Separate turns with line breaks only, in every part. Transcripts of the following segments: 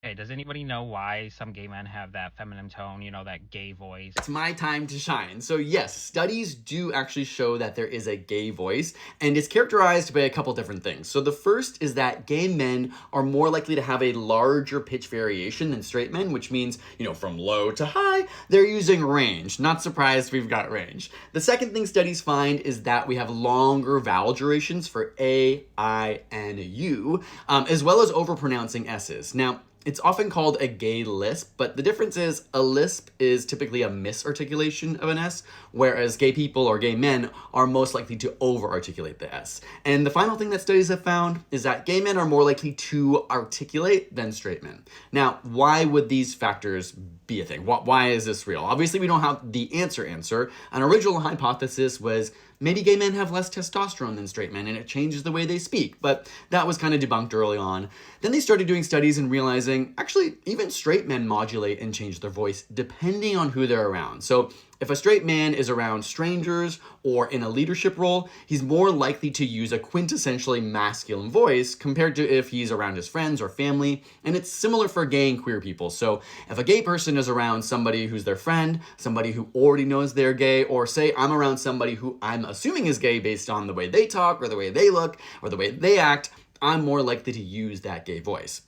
Okay, does anybody know why some gay men have that feminine tone, that gay voice?
It's my time to shine. So yes, studies do actually show that there is a gay voice, and it's characterized by a couple different things. So the first is that gay men are more likely to have a larger pitch variation than straight men, which means, from low to high, they're using range. Not surprised we've got range. The second thing studies find is that we have longer vowel durations for A, I, and U, as well as overpronouncing S's. Now, it's often called a gay lisp, but the difference is a lisp is typically a misarticulation of an S, whereas gay people or gay men are most likely to over-articulate the S. And the final thing that studies have found is that gay men are more likely to articulate than straight men. Now, why would these factors be a thing? Why is this real? Obviously, we don't have the answer. An original hypothesis was maybe gay men have less testosterone than straight men and it changes the way they speak, but that was kind of debunked early on. Then they started doing studies and realizing, actually, even straight men modulate and change their voice depending on who they're around. So if a straight man is around strangers or in a leadership role, he's more likely to use a quintessentially masculine voice compared to if he's around his friends or family. And it's similar for gay and queer people. So if a gay person is around somebody who's their friend, somebody who already knows they're gay, or say I'm around somebody who I'm assuming is gay based on the way they talk or the way they look or the way they act, I'm more likely to use that gay voice.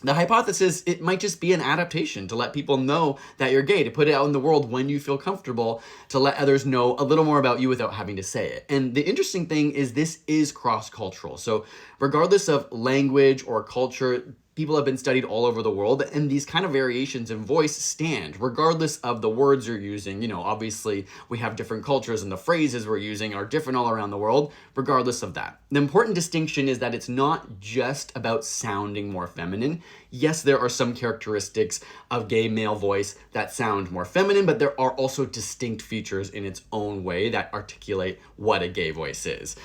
The hypothesis, it might just be an adaptation to let people know that you're gay, to put it out in the world when you feel comfortable, to let others know a little more about you without having to say it. And the interesting thing is this is cross-cultural. So regardless of language or culture, people have been studied all over the world, and these kind of variations in voice stand regardless of the words you're using. Obviously we have different cultures and the phrases we're using are different all around the world, regardless of that. The important distinction is that it's not just about sounding more feminine. Yes, there are some characteristics of gay male voice that sound more feminine, but there are also distinct features in its own way that articulate what a gay voice is.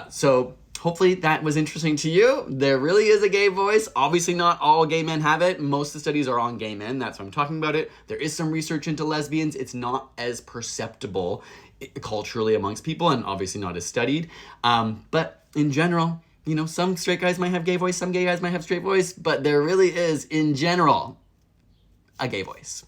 So hopefully that was interesting to you. There really is a gay voice. Obviously not all gay men have it. Most of the studies are on gay men. That's why I'm talking about it. There is some research into lesbians. It's not as perceptible culturally amongst people and obviously not as studied. But in general, some straight guys might have gay voice, some gay guys might have straight voice, but there really is, in general, a gay voice.